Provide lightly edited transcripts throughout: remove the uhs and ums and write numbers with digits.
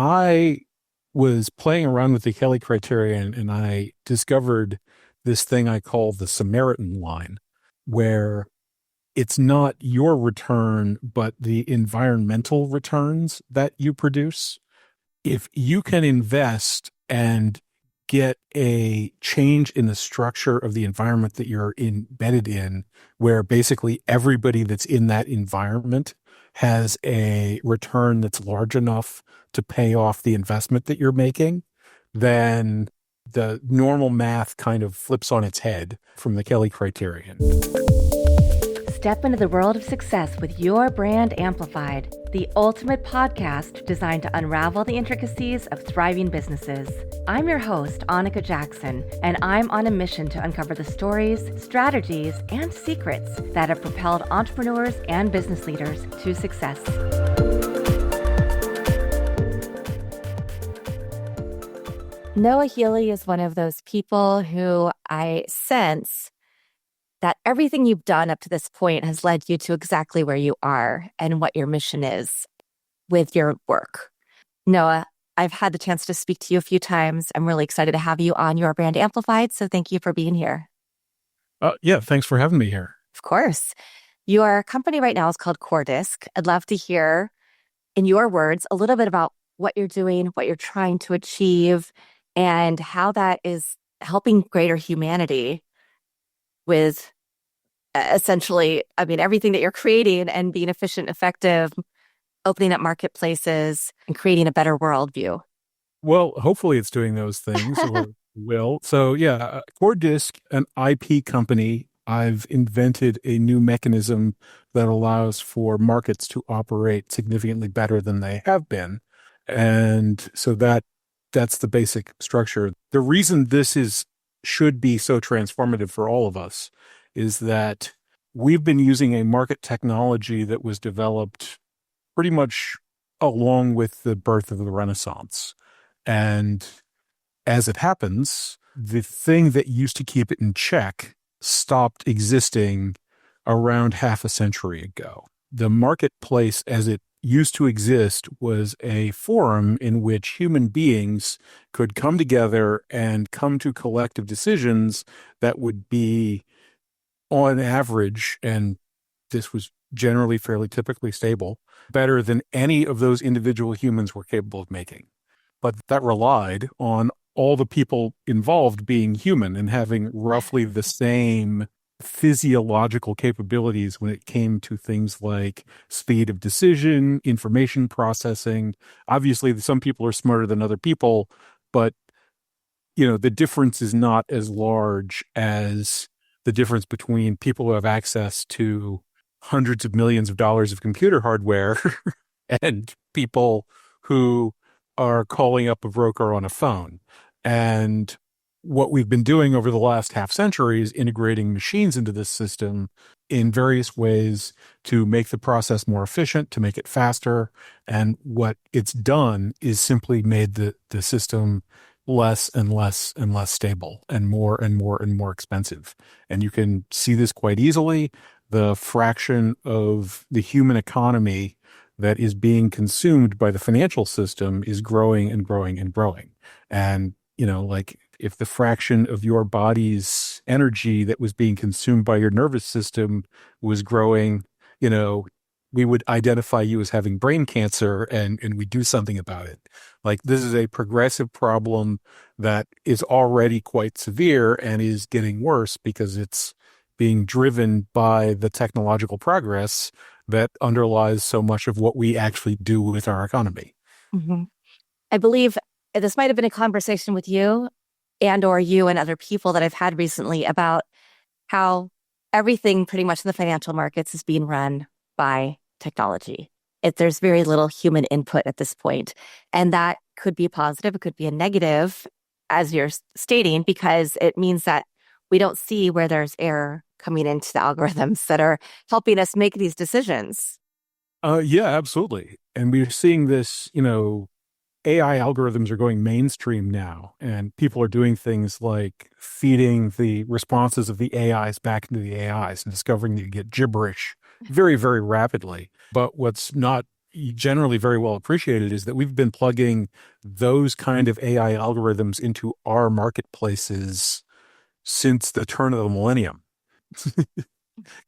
I was playing around with the Healy criterion and I discovered this thing I call the Samaritan line, where it's not your return, but the environmental returns that you produce. If you can invest and get a change in the structure of the environment that you're embedded in, where basically everybody that's in that environment has a return that's large enough to pay off the investment that you're making, then the normal math kind of flips on its head from the Kelly criterion. Step into the world of success with your brand amplified, the ultimate podcast designed to unravel the intricacies of thriving businesses. I'm your host, Annika Jackson, and I'm on a mission to uncover the stories, strategies, and secrets that have propelled entrepreneurs and business leaders to success. Noah Healy is one of those people who I sense that everything you've done up to this point has led you to exactly where you are and what your mission is with your work. Noah, I've had the chance to speak to you a few times. I'm really excited to have you on Your Brand Amplified, so thank you for being here. Yeah, thanks for having me here. Of course. Your company right now is called Coordisc. I'd love to hear, in your words, a little bit about what you're doing, what you're trying to achieve, and how that is helping greater humanity with essentially, everything that you're creating and being efficient, effective, opening up marketplaces, and creating a better worldview. Well, hopefully it's doing those things or will. So yeah, Coordisc, an IP company, I've invented a new mechanism that allows for markets to operate significantly better than they have been. And so that's the basic structure. The reason this should be so transformative for all of us is that we've been using a market technology that was developed pretty much along with the birth of the Renaissance. And as it happens, the thing that used to keep it in check stopped existing around half a century ago. The marketplace as it used to exist was a forum in which human beings could come together and come to collective decisions that would be, on average, and this was generally fairly typically stable, better than any of those individual humans were capable of making. But that relied on all the people involved being human and having roughly the same physiological capabilities when it came to things like speed of decision, information processing. Obviously, some people are smarter than other people, but the difference is not as large as the difference between people who have access to hundreds of millions of dollars of computer hardware and people who are calling up a broker on a phone. And what we've been doing over the last half century is integrating machines into this system in various ways to make the process more efficient, to make it faster. And what it's done is simply made the system less and less and less stable and more and more and more expensive. And you can see this quite easily. The fraction of the human economy that is being consumed by the financial system is growing and growing and growing. And, if the fraction of your body's energy that was being consumed by your nervous system was growing, we would identify you as having brain cancer and we do something about it. Like, this is a progressive problem that is already quite severe and is getting worse because it's being driven by the technological progress that underlies so much of what we actually do with our economy. Mm-hmm. I believe this might have been a conversation with you or you and other people that I've had recently about how everything pretty much in the financial markets is being run by technology. There's very little human input at this point. And that could be a positive. It could be a negative, as you're stating, because it means that we don't see where there's error coming into the algorithms that are helping us make these decisions. Yeah, absolutely. And we're seeing this, AI algorithms are going mainstream now, and people are doing things like feeding the responses of the AIs back into the AIs and discovering that you get gibberish very, very rapidly. But what's not generally very well appreciated is that we've been plugging those kind of AI algorithms into our marketplaces since the turn of the millennium.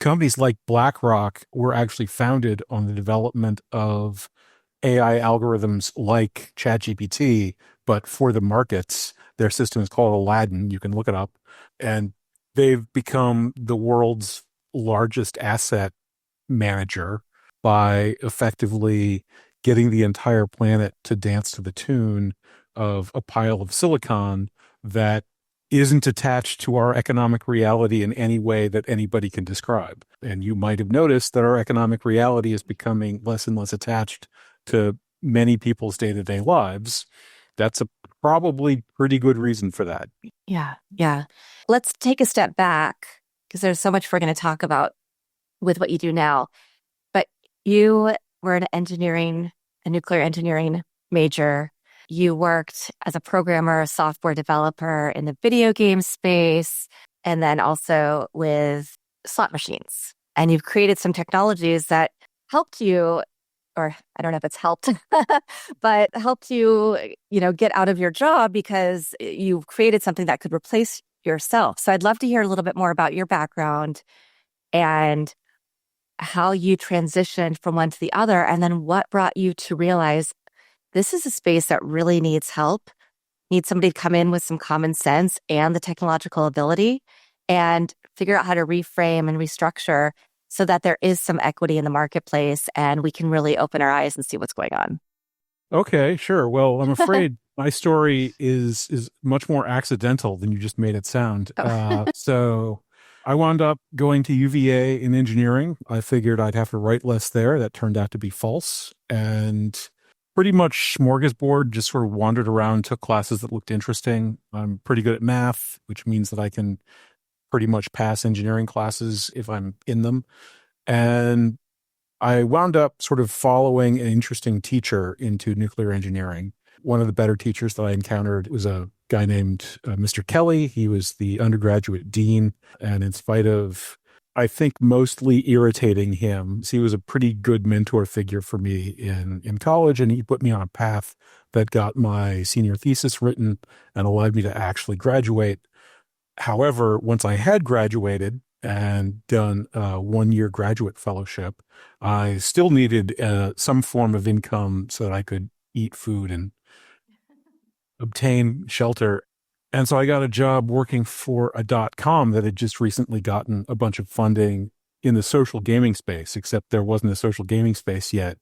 Companies like BlackRock were actually founded on the development of AI algorithms like ChatGPT, but for the markets. Their system is called Aladdin. You can look it up. And they've become the world's largest asset manager by effectively getting the entire planet to dance to the tune of a pile of silicon that isn't attached to our economic reality in any way that anybody can describe. And you might have noticed that our economic reality is becoming less and less attached to many people's day-to-day lives. That's a probably pretty good reason for that. Yeah. Yeah. Let's take a step back because there's so much we're going to talk about with what you do now. But you were a nuclear engineering major. You worked as a programmer, a software developer in the video game space, and then also with slot machines. And you've created some technologies that helped you, or I don't know if it's helped, but helped you, get out of your job because you created something that could replace yourself. So I'd love to hear a little bit more about your background and how you transitioned from one to the other, and then what brought you to realize this is a space that really needs help, needs somebody to come in with some common sense and the technological ability and figure out how to reframe and restructure so that there is some equity in the marketplace and we can really open our eyes and see what's going on. Okay, sure. Well, I'm afraid my story is much more accidental than you just made it sound. So I wound up going to UVA in engineering. I figured I'd have to write less there. That turned out to be false. And pretty much smorgasbord, just sort of wandered around, took classes that looked interesting. I'm pretty good at math, which means that I can pretty much pass engineering classes if I'm in them. And I wound up sort of following an interesting teacher into nuclear engineering. One of the better teachers that I encountered was a guy named Mr. Kelly. He was the undergraduate dean. And in spite of, I think, mostly irritating him, he was a pretty good mentor figure for me in college. And he put me on a path that got my senior thesis written and allowed me to actually graduate. However, once I had graduated and done a 1-year graduate fellowship, I still needed some form of income so that I could eat food and obtain shelter. And so I got a job working for a .com that had just recently gotten a bunch of funding in the social gaming space, except there wasn't a social gaming space yet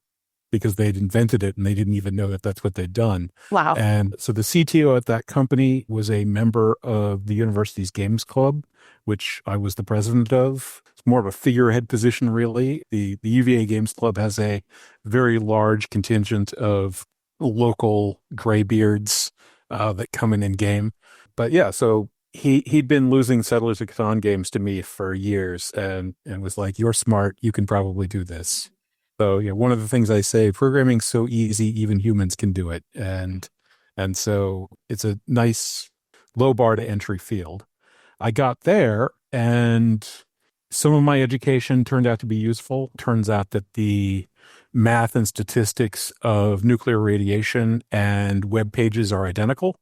because they'd invented it and they didn't even know that that's what they'd done. Wow. And so the CTO at that company was a member of the university's games club, which I was the president of. It's more of a figurehead position, really. The UVA Games Club has a very large contingent of local graybeards that come in and game. But yeah, so he'd been losing Settlers of Catan games to me for years and was like, "You're smart. You can probably do this." So yeah, one of the things I say, programming's so easy, even humans can do it. And so it's a nice low bar to entry field. I got there and some of my education turned out to be useful. Turns out that the math and statistics of nuclear radiation and web pages are identical.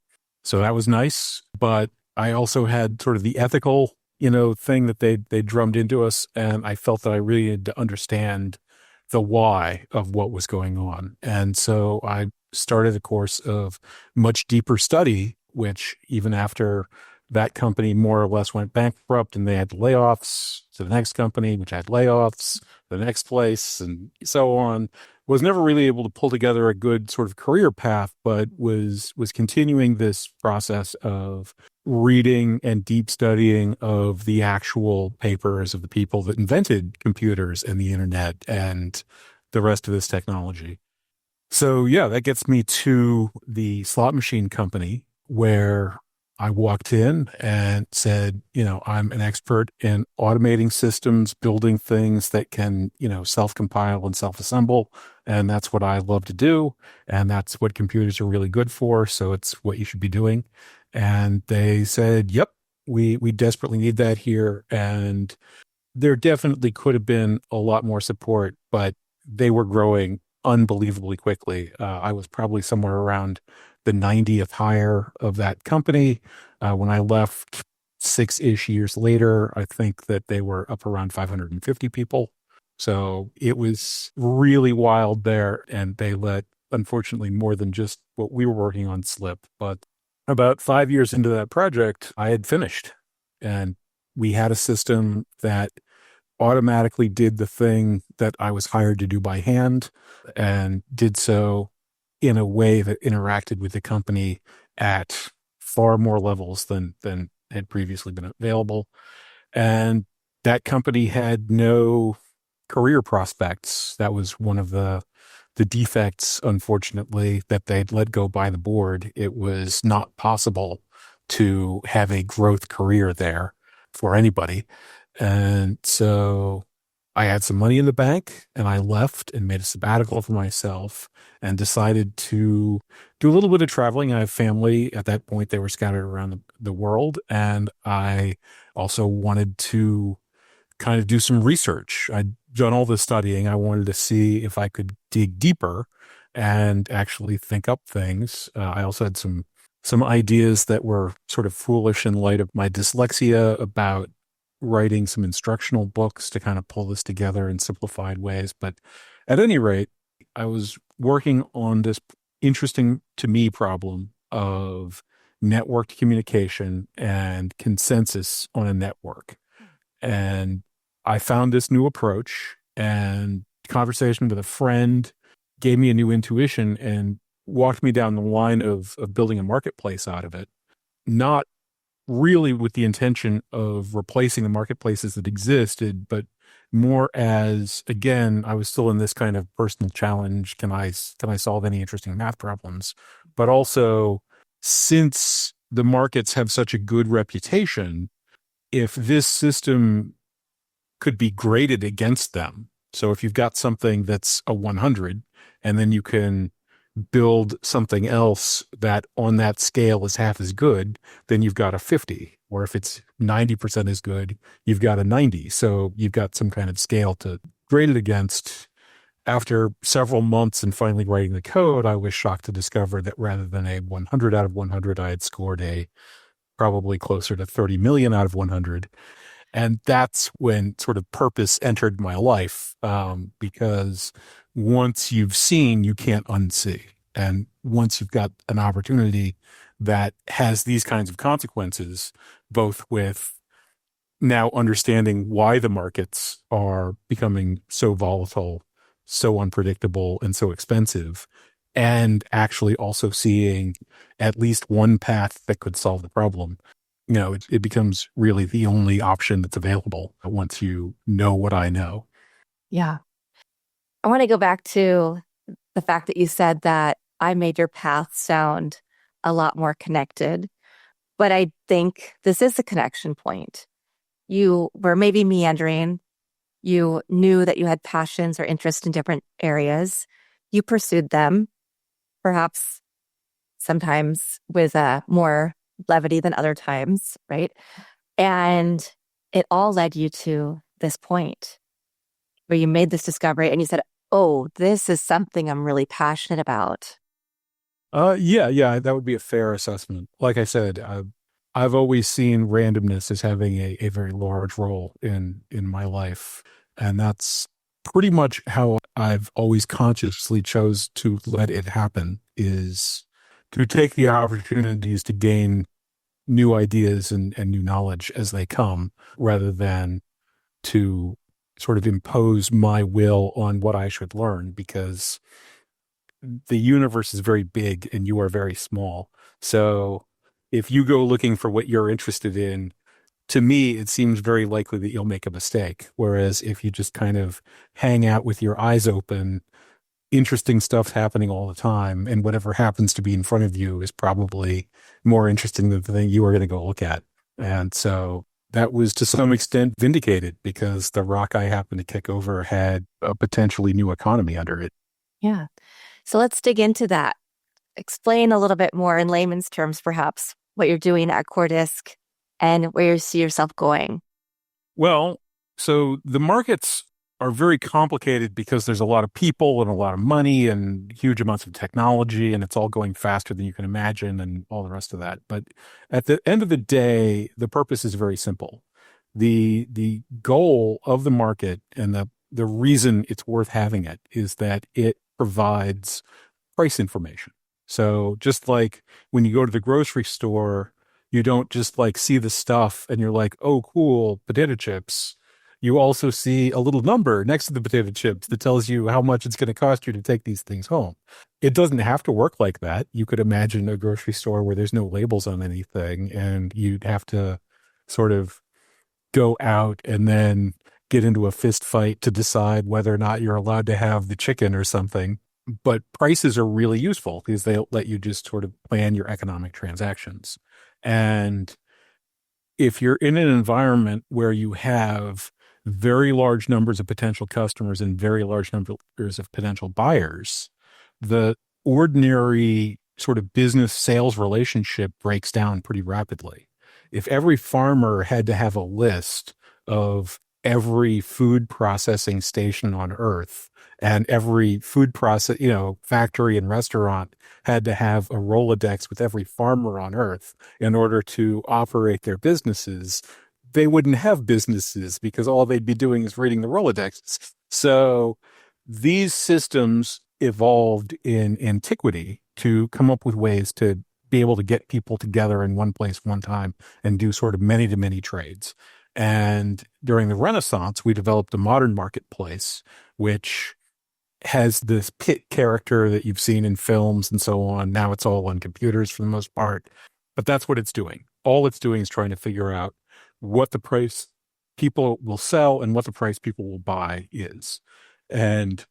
So that was nice. But I also had sort of the ethical, thing that they drummed into us. And I felt that I really needed to understand the why of what was going on. And so I started a course of much deeper study, which even after that company more or less went bankrupt and they had layoffs to the next company, which had layoffs, the next place, and so on, was never really able to pull together a good sort of career path, but was continuing this process of reading and deep studying of the actual papers of the people that invented computers and the internet and the rest of this technology. So yeah, that gets me to the slot machine company where I walked in and said, I'm an expert in automating systems, building things that can, self-compile and self-assemble. And that's what I love to do. And that's what computers are really good for. So it's what you should be doing. And they said, yep, we desperately need that here. And there definitely could have been a lot more support, but they were growing unbelievably quickly. I was probably somewhere around the 90th hire of that company. When I left 6-ish years later, I think that they were up around 550 people. So it was really wild there, and they let, unfortunately, more than just what we were working on slip. But about 5 years into that project, I had finished, and we had a system that automatically did the thing that I was hired to do by hand and did so in a way that interacted with the company at far more levels than had previously been available. And that company had no career prospects. That was one of the defects, unfortunately, that they'd let go by the board. It was not possible to have a growth career there for anybody. And so I had some money in the bank and I left and made a sabbatical for myself and decided to do a little bit of traveling. I have family at that point. They were scattered around the world. And I also wanted to kind of do some research. I'd done all this studying. I wanted to see if I could dig deeper and actually think up things. I also had some ideas that were sort of foolish in light of my dyslexia about writing some instructional books to kind of pull this together in simplified ways. But at any rate, I was working on this interesting to me problem of networked communication and consensus on a network. And I found this new approach, and conversation with a friend gave me a new intuition and walked me down the line of building a marketplace out of it, not really with the intention of replacing the marketplaces that existed, but more as, again, I was still in this kind of personal challenge. Can I solve any interesting math problems? But also, since the markets have such a good reputation, if this system could be graded against them. So if you've got something that's a 100 and then you can build something else that on that scale is half as good, then you've got a 50. Or if it's 90% as good, you've got a 90. So you've got some kind of scale to grade it against. After several months and finally writing the code, I was shocked to discover that rather than a 100 out of 100, I had scored a probably closer to 30 million out of 100. And that's when sort of purpose entered my life, because once you've seen, you can't unsee. And once you've got an opportunity that has these kinds of consequences, both with now understanding why the markets are becoming so volatile, so unpredictable, and so expensive, and actually also seeing at least one path that could solve the problem, it becomes really the only option that's available once you know what I know. Yeah. I want to go back to the fact that you said that I made your path sound a lot more connected, but I think this is the connection point. You were maybe meandering. You knew that you had passions or interest in different areas. You pursued them, perhaps sometimes with more levity than other times, right? And it all led you to this point where you made this discovery and you said, oh, this is something I'm really passionate about. Yeah, that would be a fair assessment. Like I said, I've always seen randomness as having a very large role in my life. And that's pretty much how I've always consciously chose to let it happen, is to take the opportunities to gain new ideas and new knowledge as they come, rather than to sort of impose my will on what I should learn, because the universe is very big and you are very small. So if you go looking for what you're interested in, to me, it seems very likely that you'll make a mistake. Whereas if you just kind of hang out with your eyes open, interesting stuff's happening all the time. And whatever happens to be in front of you is probably more interesting than the thing you are going to go look at. And so that was to some extent vindicated, because the rock I happened to kick over had a potentially new economy under it. Yeah. So let's dig into that. Explain a little bit more in layman's terms, perhaps, what you're doing at Coordisc and where you see yourself going. Well, so the markets are very complicated because there's a lot of people and a lot of money and huge amounts of technology, and it's all going faster than you can imagine and all the rest of that. But at the end of the day, the purpose is very simple. The goal of the market and the reason it's worth having it is that it provides price information. So just like when you go to the grocery store, you don't just like see the stuff and you're like, oh, cool, potato chips. You also see a little number next to the potato chips that tells you how much it's going to cost you to take these things home. It doesn't have to work like that. You could imagine a grocery store where there's no labels on anything and you'd have to sort of go out and then get into a fist fight to decide whether or not you're allowed to have the chicken or something. But prices are really useful because they let you just sort of plan your economic transactions. And if you're in an environment where you have very large numbers of potential customers and very large numbers of potential buyers, the ordinary sort of business sales relationship breaks down pretty rapidly. If every farmer had to have a list of every food processing station on earth and every food process, factory and restaurant had to have a Rolodex with every farmer on earth in order to operate their businesses, they wouldn't have businesses because all they'd be doing is reading the Rolodexes. So these systems evolved in antiquity to come up with ways to be able to get people together in one place one time and do sort of many to many trades. And during the Renaissance, we developed a modern marketplace, which has this pit character that you've seen in films and so on. Now it's all on computers for the most part, but that's what it's doing. All it's doing is trying to figure out what the price people will sell and what the price people will buy is. And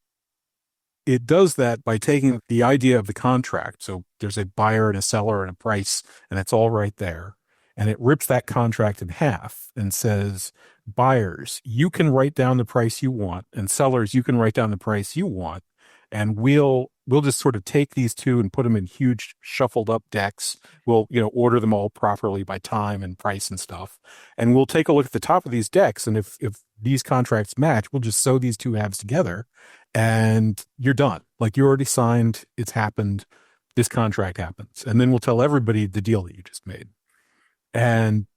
it does that by taking the idea of the contract. So there's a buyer and a seller and a price, and it's all right there. And it rips that contract in half and says, buyers, you can write down the price you want, and sellers, you can write down the price you want. And we'll just sort of take these two and put them in huge shuffled up decks. We'll, order them all properly by time and price and stuff. And we'll take a look at the top of these decks. And if these contracts match, we'll just sew these two halves together and you're done. Like you already signed, it's happened. This contract happens. And then we'll tell everybody the deal that you just made. And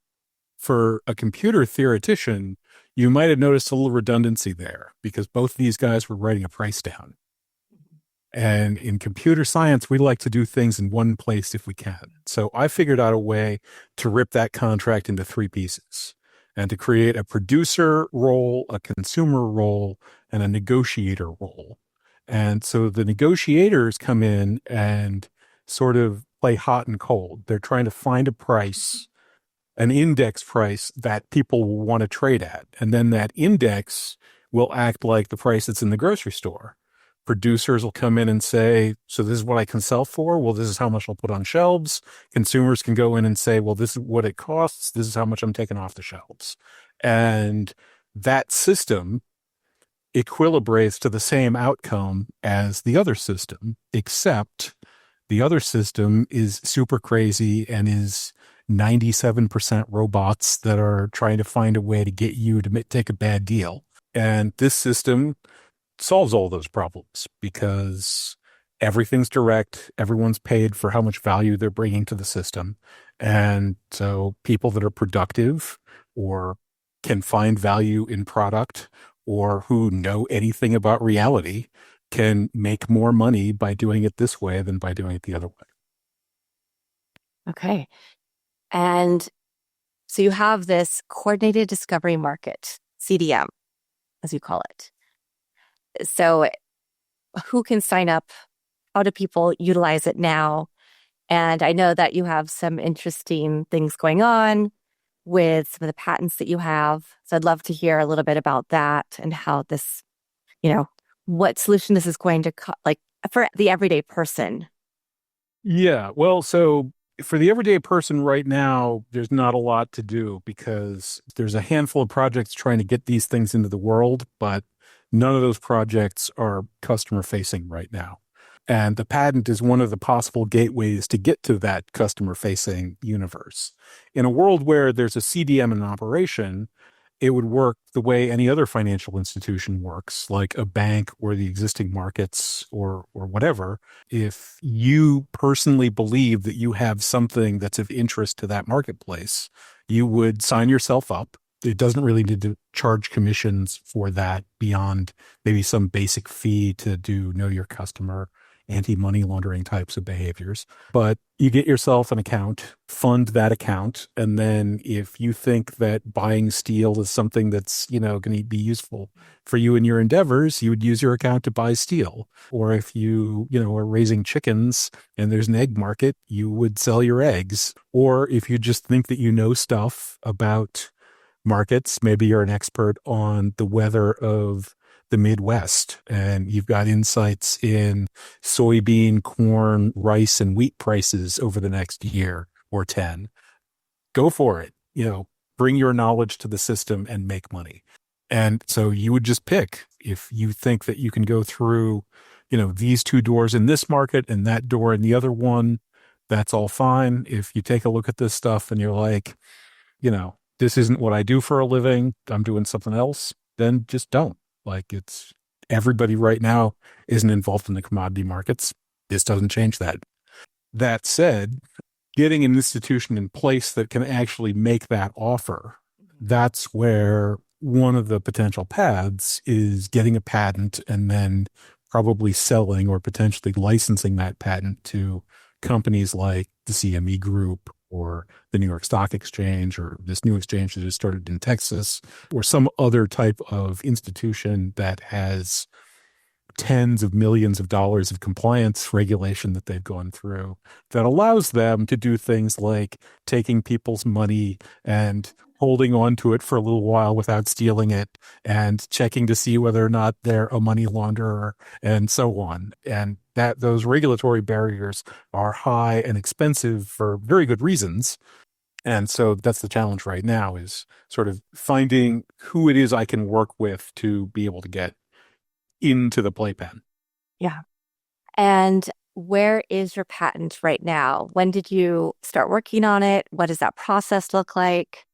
for a computer theoretician, you might have noticed a little redundancy there because both these guys were writing a price down. And in computer science, we like to do things in one place if we can. So I figured out a way to rip that contract into three pieces and to create a producer role, a consumer role, and a negotiator role. And so the negotiators come in and sort of play hot and cold. They're trying to find a price, an index price that people will want to trade at. And then that index will act like the price that's in the grocery store. Producers will come in and say, so this is what I can sell for. Well, this is how much I'll put on shelves. Consumers can go in and say, well, this is what it costs. This is how much I'm taking off the shelves. And that system equilibrates to the same outcome as the other system, except the other system is super crazy and is 97% robots that are trying to find a way to get you to take a bad deal. And this system solves all those problems because everything's direct. Everyone's paid for how much value they're bringing to the system. And so people that are productive or can find value in product or who know anything about reality can make more money by doing it this way than by doing it the other way. Okay. And so you have this coordinated discovery market, CDM, as you call it. So who can sign up? How do people utilize it now? And I know that you have some interesting things going on with some of the patents that you have. So I'd love to hear a little bit about that and how this, what solution this is going to, like for the everyday person. Yeah, well, so for the everyday person right now, there's not a lot to do because there's a handful of projects trying to get these things into the world, but none of those projects are customer facing right now. And the patent is one of the possible gateways to get to that customer facing universe. In a world where there's a CDM in operation it would work the way any other financial institution works, like a bank or the existing markets or whatever. If you personally believe that you have something that's of interest to that marketplace, you would sign yourself up. It doesn't really need to charge commissions for that beyond maybe some basic fee to do know your customer, anti-money laundering types of behaviors. But you get yourself an account, fund that account, and then if you think that buying steel is something that's, going to be useful for you in your endeavors, you would use your account to buy steel. Or if are raising chickens and there's an egg market, you would sell your eggs. Or if you just think that you know stuff about markets, maybe you're an expert on the weather of the Midwest and you've got insights in soybean, corn, rice, and wheat prices over the next year or 10. Go for it. Bring your knowledge to the system and make money. And so you would just pick if you think that you can go through, these two doors in this market and that door in the other one, that's all fine. If you take a look at this stuff and you're like, this isn't what I do for a living, I'm doing something else, then just don't. Like it's everybody right now isn't involved in the commodity markets. This doesn't change that. That said, getting an institution in place that can actually make that offer, that's where one of the potential paths is getting a patent and then probably selling or potentially licensing that patent to companies like the CME Group or the New York Stock Exchange or this new exchange that just started in Texas or some other type of institution that has tens of millions of dollars of compliance regulation that they've gone through that allows them to do things like taking people's money and holding on to it for a little while without stealing it and checking to see whether or not they're a money launderer and so on. And that those regulatory barriers are high and expensive for very good reasons. And so that's the challenge right now is sort of finding who it is I can work with to be able to get into the playpen. Yeah. And where is your patent right now? When did you start working on it? What does that process look like?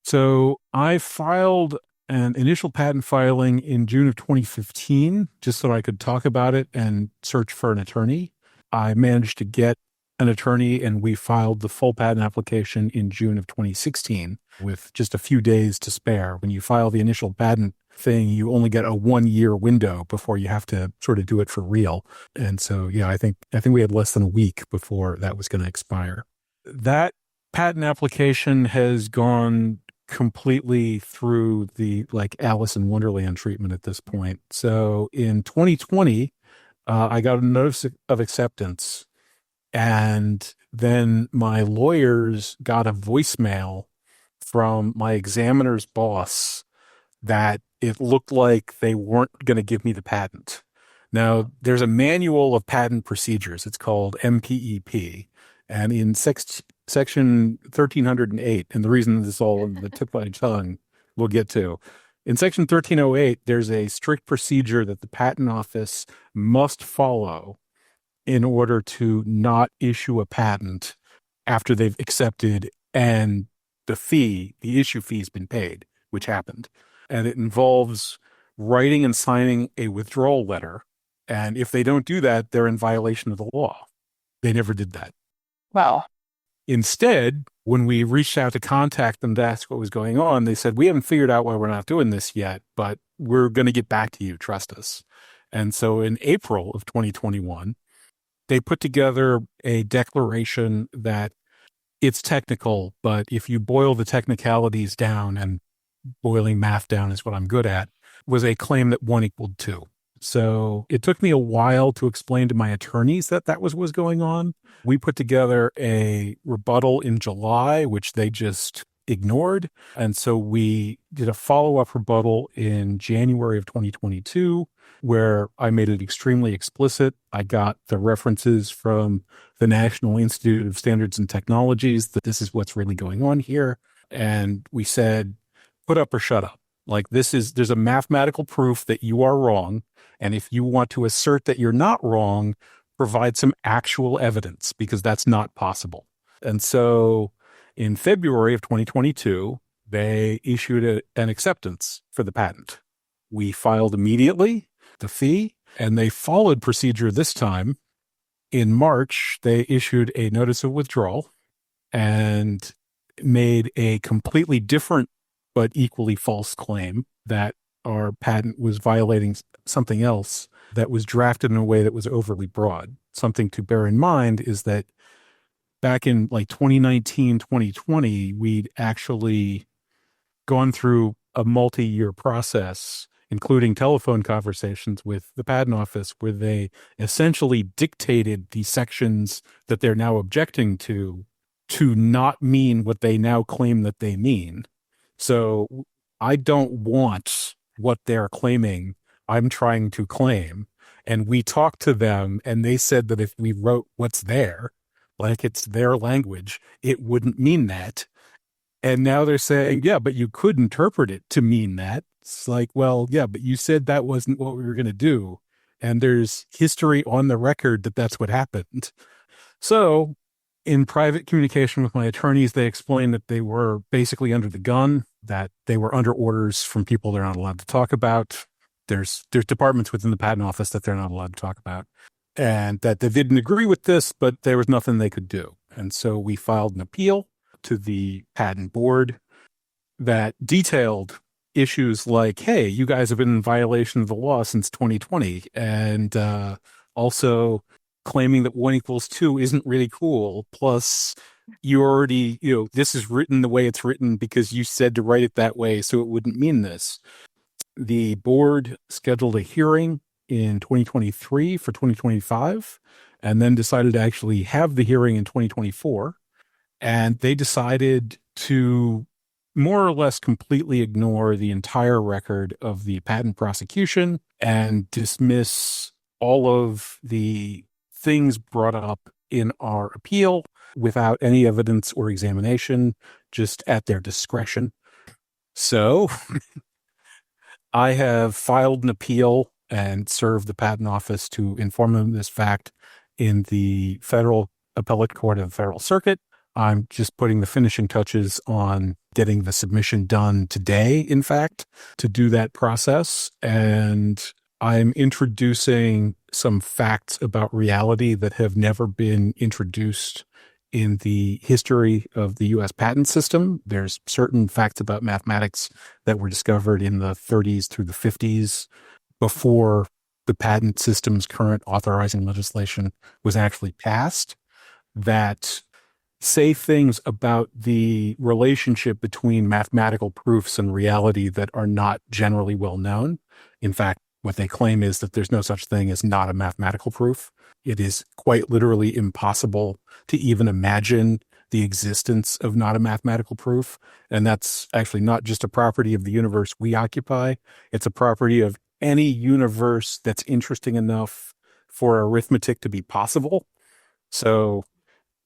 So I filed an initial patent filing in June of 2015, just so I could talk about it and search for an attorney. I managed to get an attorney and we filed the full patent application in June of 2016 with just a few days to spare. When you file the initial patent thing, you only get a 1-year window before you have to sort of do it for real. And so, I think we had less than a week before that was going to expire. That patent application has gone completely through the Alice in Wonderland treatment at this point. So in 2020, I got a notice of acceptance, and then my lawyers got a voicemail from my examiner's boss that it looked like they weren't going to give me the patent. Now, there's a manual of patent procedures. It's called MPEP. And in section 1308, and the reason this is all on the tip of my tongue, we'll get to. In section 1308, there's a strict procedure that the patent office must follow in order to not issue a patent after they've accepted and the issue fee has been paid, which happened. And it involves writing and signing a withdrawal letter. And if they don't do that, they're in violation of the law. They never did that. Wow. Instead, when we reached out to contact them to ask what was going on, they said, we haven't figured out why we're not doing this yet, but we're going to get back to you. Trust us. And so in April of 2021, they put together a declaration that it's technical, but if you boil the technicalities down, and boiling math down is what I'm good at, was a claim that 1 equaled 2. So it took me a while to explain to my attorneys that was what was going on. We put together a rebuttal in July, which they just ignored. And so we did a follow-up rebuttal in January of 2022, where I made it extremely explicit. I got the references from the National Institute of Standards and Technologies that this is what's really going on here. And we said, put up or shut up. There's a mathematical proof that you are wrong. And if you want to assert that you're not wrong, provide some actual evidence, because that's not possible. And so in February of 2022, they issued an acceptance for the patent. We filed immediately the fee, and they followed procedure this time. In March, they issued a notice of withdrawal and made a completely different but equally false claim that our patent was violating something else that was drafted in a way that was overly broad. Something to bear in mind is that back in like 2019, 2020, we'd actually gone through a multi-year process, including telephone conversations with the patent office, where they essentially dictated the sections that they're now objecting to not mean what they now claim that they mean. So I don't want what they're claiming I'm trying to claim. And we talked to them, and they said that if we wrote what's there, like it's their language, it wouldn't mean that. And now they're saying, yeah, but you could interpret it to mean that. It's like, well, yeah, but you said that wasn't what we were going to do. And there's history on the record that that's what happened. So in private communication with my attorneys, they explained that they were basically under the gun, that they were under orders from people they're not allowed to talk about. There's departments within the patent office that they're not allowed to talk about, and that they didn't agree with this, but there was nothing they could do. And so we filed an appeal to the patent board that detailed issues like, hey, you guys have been in violation of the law since 2020, and also claiming that 1 = 2 isn't really cool. Plus, you already, this is written the way it's written because you said to write it that way, so it wouldn't mean this. The board scheduled a hearing in 2023 for 2025, and then decided to actually have the hearing in 2024. And they decided to more or less completely ignore the entire record of the patent prosecution and dismiss all of the things brought up in our appeal without any evidence or examination, just at their discretion. So I have filed an appeal and served the patent office to inform them of this fact in the Federal Appellate Court of the Federal Circuit. I'm just putting the finishing touches on getting the submission done today, in fact, to do that process. And I'm introducing some facts about reality that have never been introduced in the history of the U.S. patent system. There's certain facts about mathematics that were discovered in the 30s through the 50s before the patent system's current authorizing legislation was actually passed that say things about the relationship between mathematical proofs and reality that are not generally well known. In fact, what they claim is that there's no such thing as not a mathematical proof. It is quite literally impossible to even imagine the existence of not a mathematical proof. And that's actually not just a property of the universe we occupy. It's a property of any universe that's interesting enough for arithmetic to be possible. So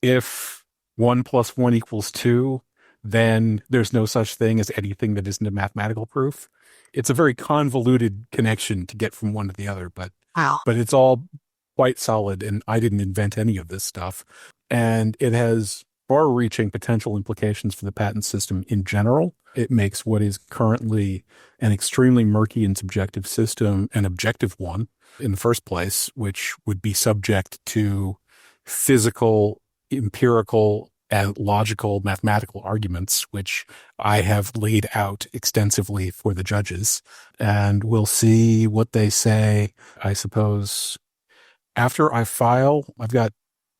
if 1 + 1 = 2, then there's no such thing as anything that isn't a mathematical proof. It's a very convoluted connection to get from one to the other, but Wow. but it's all quite solid, and I didn't invent any of this stuff. And it has far-reaching potential implications for the patent system in general. It makes what is currently an extremely murky and subjective system an objective one in the first place, which would be subject to physical, empirical, and logical mathematical arguments, which I have laid out extensively for the judges. And we'll see what they say, I suppose. After I file,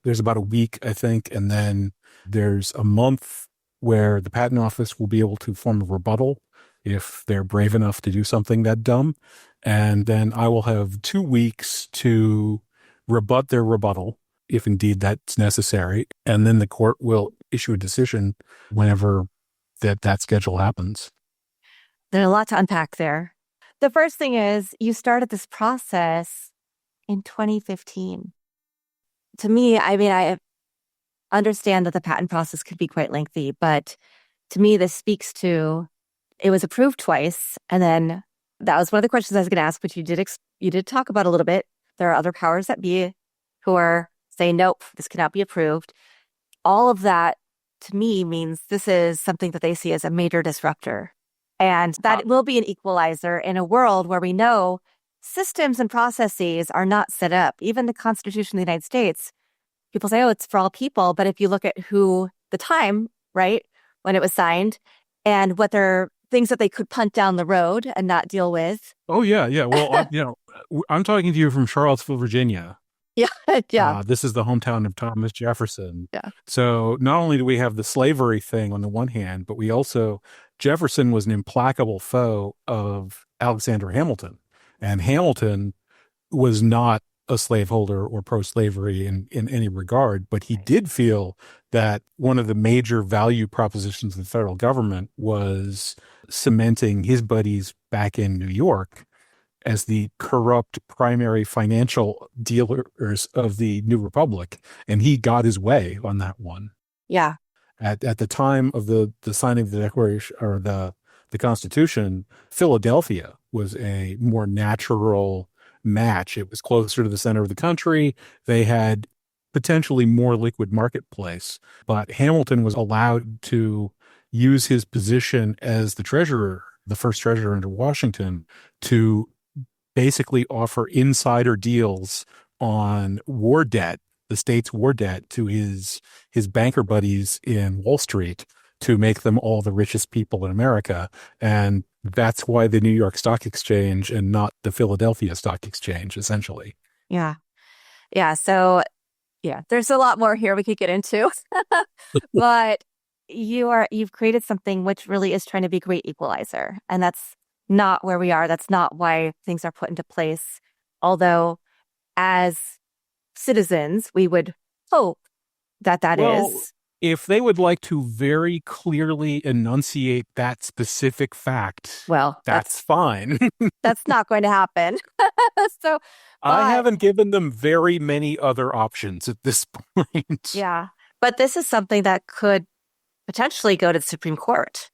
there's about a week, I think, and then there's a month where the patent office will be able to form a rebuttal if they're brave enough to do something that dumb. And then I will have 2 weeks to rebut their rebuttal, if indeed that's necessary. And then the court will issue a decision whenever that schedule happens. There's a lot to unpack there. The first thing is you started this process in 2015. To me, I understand that the patent process could be quite lengthy, but to me, this speaks to it was approved twice. And then that was one of the questions I was going to ask, which you did talk about a little bit. There are other powers that be who are saying, nope, this cannot be approved. All of that to me means this is something that they see as a major disruptor. And that will be an equalizer in a world where we know systems and processes are not set up. Even the Constitution of the United States, people say, oh, it's for all people. But if you look at who the time, right, when it was signed and what they're things that they could punt down the road and not deal with. Oh, yeah. Yeah. Well, I'm talking to you from Charlottesville, Virginia. Yeah. Yeah. This is the hometown of Thomas Jefferson. Yeah. So not only do we have the slavery thing on the one hand, but we also, Jefferson was an implacable foe of Alexander Hamilton. And Hamilton was not a slaveholder or pro-slavery in any regard, but he did feel that one of the major value propositions of the federal government was cementing his buddies back in New York as the corrupt primary financial dealers of the new republic. And he got his way on that one. Yeah. At the time of the signing of the Declaration or the Constitution, Philadelphia was a more natural match. It was closer to the center of the country. They had potentially more liquid marketplace, but Hamilton was allowed to use his position as the treasurer, the first treasurer under Washington, to basically offer insider deals on war debt, the state's war debt, to his banker buddies in Wall Street to make them all the richest people in America. And that's why the New York Stock Exchange and not the Philadelphia Stock Exchange, essentially. Yeah. Yeah. So, yeah, there's a lot more here we could get into. But you've created something which really is trying to be a great equalizer. And that's not where we are. That's not why things are put into place. Although, as citizens, we would hope that is. If they would like to very clearly enunciate that specific fact, well, that's fine. That's not going to happen. So I haven't given them very many other options at this point. Yeah. But this is something that could potentially go to the Supreme Court.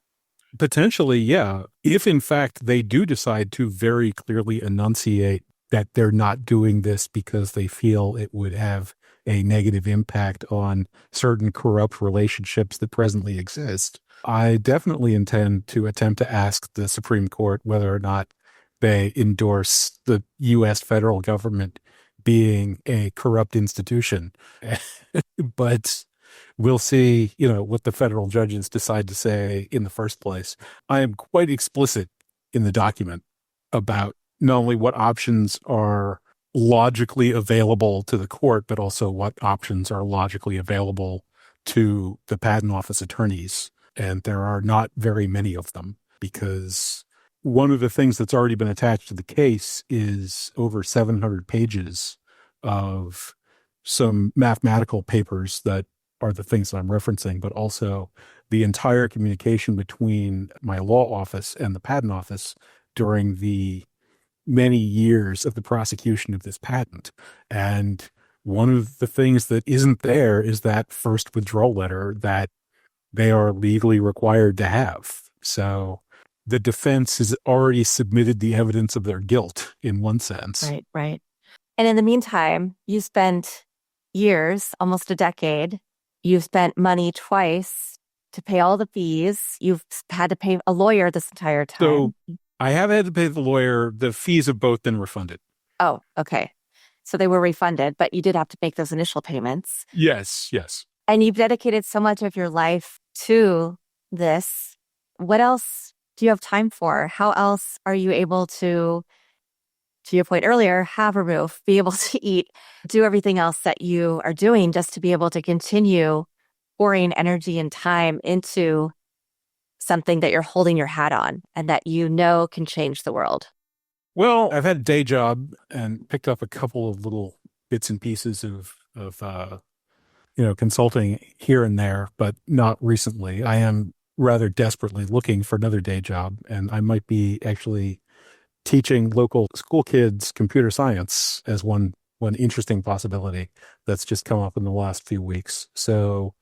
Potentially, yeah. If in fact they do decide to very clearly enunciate that they're not doing this because they feel it would have a negative impact on certain corrupt relationships that presently exist, I definitely intend to attempt to ask the Supreme Court whether or not they endorse the U.S. federal government being a corrupt institution. But we'll see, what the federal judges decide to say in the first place. I am quite explicit in the document about not only what options are logically available to the court, but also what options are logically available to the patent office attorneys. And there are not very many of them, because one of the things that's already been attached to the case is over 700 pages of some mathematical papers that are the things that I'm referencing, but also the entire communication between my law office and the patent office during the many years of the prosecution of this patent. And one of the things that isn't there is that first withdrawal letter that they are legally required to have. So the defense has already submitted the evidence of their guilt in one sense. Right, right. And in the meantime, you spent years, almost a decade. You've spent money twice to pay all the fees. You've had to pay a lawyer this entire time. So I have had to pay the lawyer. The fees have both been refunded. Oh, okay. So they were refunded, but you did have to make those initial payments. Yes, yes. And you've dedicated so much of your life to this. What else do you have time for? How else are you able to your point earlier, have a roof, be able to eat, do everything else that you are doing just to be able to continue pouring energy and time into something that you're holding your hat on and that can change the world? Well, I've had a day job and picked up a couple of little bits and pieces of consulting here and there, but not recently. I am rather desperately looking for another day job, and I might be actually teaching local school kids computer science as one interesting possibility that's just come up in the last few weeks. So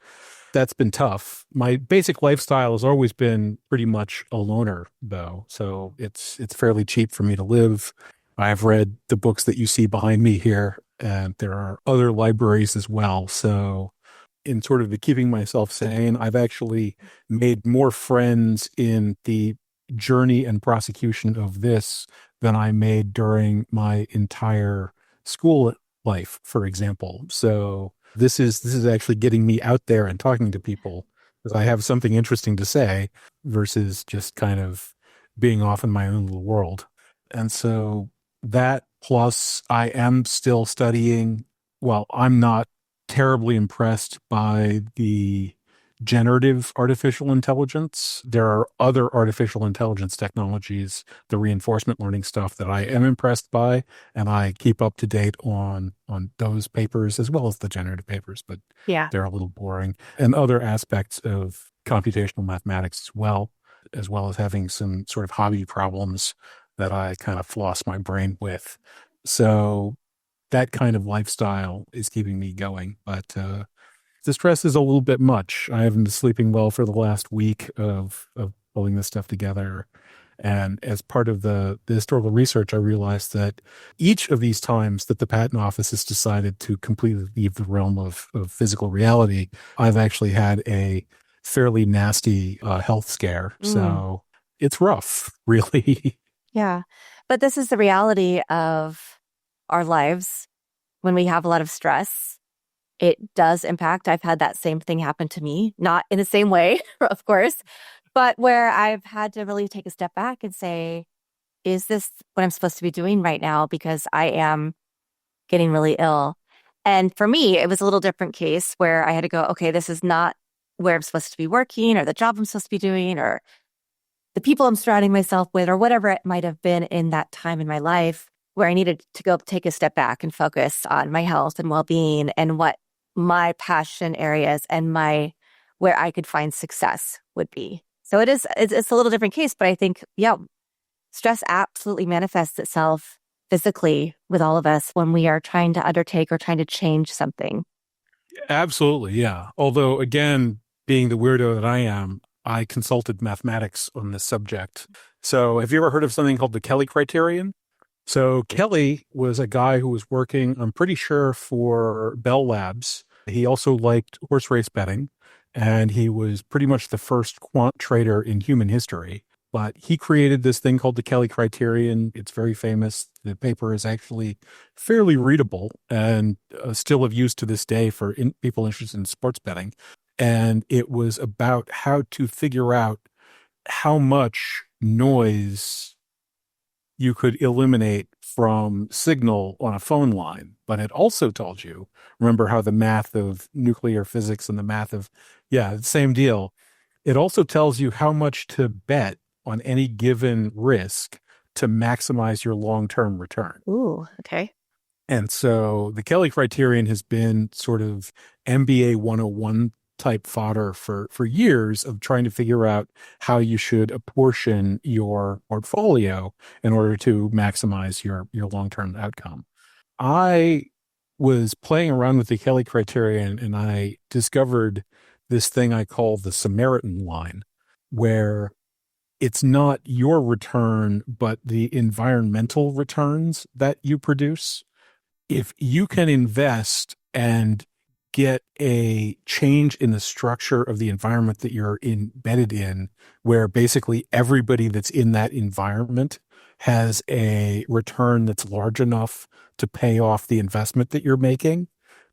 that's been tough. My basic lifestyle has always been pretty much a loner, though. So it's fairly cheap for me to live. I've read the books that you see behind me here, and there are other libraries as well. So in sort of the keeping myself sane, I've actually made more friends in the journey and prosecution of this than I made during my entire school life, for example. So this is actually getting me out there and talking to people because I have something interesting to say versus just kind of being off in my own little world. And so that plus I am still studying. Well, I'm not terribly impressed by the generative artificial intelligence. There are other artificial intelligence technologies, the reinforcement learning stuff that I am impressed by, and I keep up to date on those papers as well as the generative papers, but Yeah. they're a little boring. And other aspects of computational mathematics as well as having some sort of hobby problems that I kind of floss my brain with. So that kind of lifestyle is keeping me going. But the stress is a little bit much. I haven't been sleeping well for the last week of pulling this stuff together. And as part of the historical research, I realized that each of these times that the patent office has decided to completely leave the realm of physical reality, I've actually had a fairly nasty health scare. Mm. So it's rough, really. Yeah. But this is the reality of our lives when we have a lot of stress. It does impact. I've had that same thing happen to me, not in the same way, of course, but where I've had to really take a step back and say, is this what I'm supposed to be doing right now? Because I am getting really ill. And for me, it was a little different case where I had to go, okay, this is not where I'm supposed to be working or the job I'm supposed to be doing or the people I'm surrounding myself with or whatever it might have been in that time in my life where I needed to go take a step back and focus on my health and well-being and what my passion areas and where I could find success would be. So it's a little different case, but I think, yeah, stress absolutely manifests itself physically with all of us when we are trying to undertake or trying to change something. Absolutely, yeah. Although, again, being the weirdo that I am, I consulted mathematics on this subject. So, have you ever heard of something called the Kelly criterion? So, Kelly was a guy who was working, I'm pretty sure, for Bell Labs. He also liked horse race betting, and he was pretty much the first quant trader in human history. But he created this thing called the Kelly criterion. It's very famous. The paper is actually fairly readable and still of use to this day for people interested in sports betting. And it was about how to figure out how much noise you could eliminate from signal on a phone line. But it also told you, remember how the math of nuclear physics and the math of, yeah, same deal. It also tells you how much to bet on any given risk to maximize your long-term return. Ooh, okay. And so the Kelly criterion has been sort of MBA 101 type fodder for years of trying to figure out how you should apportion your portfolio in order to maximize your long-term outcome. I was playing around with the Kelly criterion and I discovered this thing I call the Samaritan line, where it's not your return, but the environmental returns that you produce. If you can invest and get a change in the structure of the environment that you're embedded in, where basically everybody that's in that environment has a return that's large enough to pay off the investment that you're making,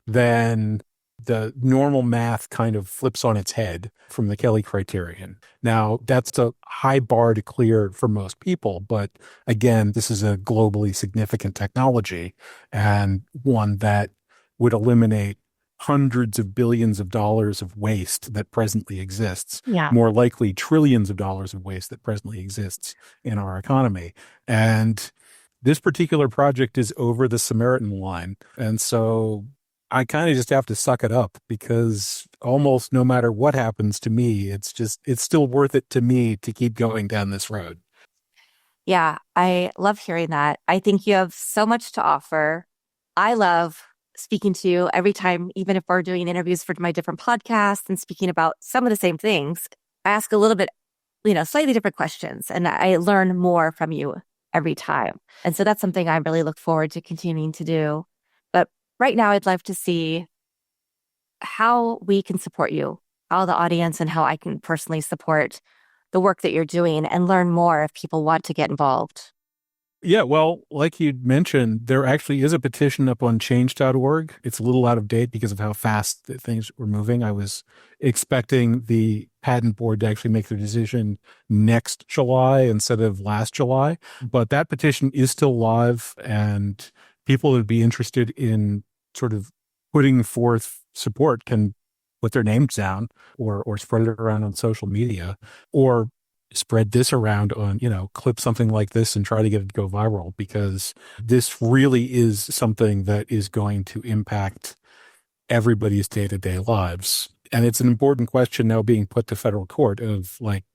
then the normal math kind of flips on its head from the Kelly criterion. Now, that's a high bar to clear for most people, but again, this is a globally significant technology and one that would eliminate hundreds of billions of dollars of waste that presently exists, Yeah. more likely trillions of dollars of waste that presently exists in our economy. And this particular project is over the Samaritan line. And so I kind of just have to suck it up because almost no matter what happens to me, it's still worth it to me to keep going down this road. Yeah, I love hearing that. I think you have so much to offer. I love speaking to you every time, even if we're doing interviews for my different podcasts and speaking about some of the same things. I ask a little bit, slightly different questions, and I learn more from you every time. And so that's something I really look forward to continuing to do. But right now, I'd love to see how we can support you, how the audience and how I can personally support the work that you're doing and learn more if people want to get involved. Yeah, well, like you mentioned, there actually is a petition up on change.org. It's a little out of date because of how fast things were moving. I was expecting the patent board to actually make their decision next July instead of last July. But that petition is still live, and people who'd be interested in sort of putting forth support can put their names down or spread it around on social media, or spread this around on, clip something like this and try to get it to go viral, because this really is something that is going to impact everybody's day-to-day lives. And it's an important question now being put to federal court of, like,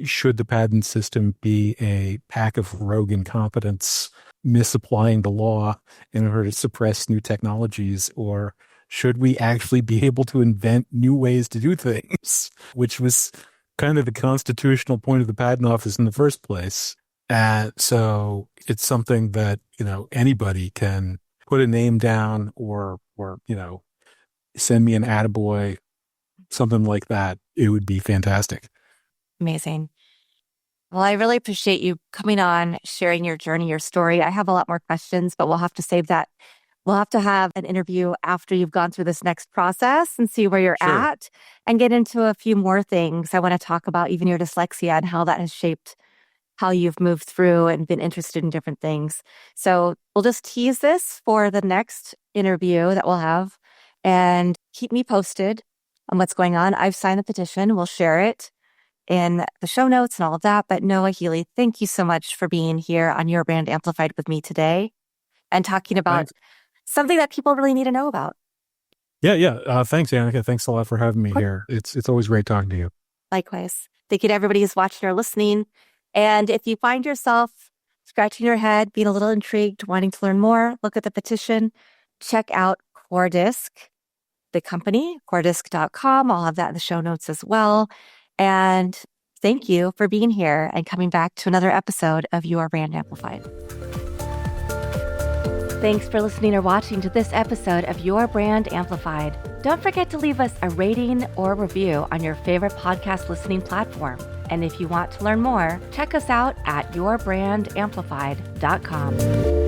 should the patent system be a pack of rogue incompetents misapplying the law in order to suppress new technologies, or should we actually be able to invent new ways to do things, which was kind of the constitutional point of the patent office in the first place. And so it's something that, anybody can put a name down or, send me an attaboy, something like that. It would be fantastic. Amazing. Well, I really appreciate you coming on, sharing your journey, your story. I have a lot more questions, but we'll have to save that. We'll have to have an interview after you've gone through this next process and see where you're at and get into a few more things. I want to talk about even your dyslexia and how that has shaped how you've moved through and been interested in different things. So we'll just tease this for the next interview that we'll have and keep me posted on what's going on. I've signed the petition. We'll share it in the show notes and all of that. But Noah Healy, thank you so much for being here on Your Brand Amplified with me today and talking about something that people really need to know about. Yeah. Thanks, Annika. Thanks a lot for having me here. It's always great talking to you. Likewise. Thank you to everybody who's watching or listening. And if you find yourself scratching your head, being a little intrigued, wanting to learn more, look at the petition, check out Coordisc, the company, coordisc.com. I'll have that in the show notes as well. And thank you for being here and coming back to another episode of Your Brand Amplified. Thanks for listening or watching to this episode of Your Brand Amplified. Don't forget to leave us a rating or review on your favorite podcast listening platform. And if you want to learn more, check us out at yourbrandamplified.com.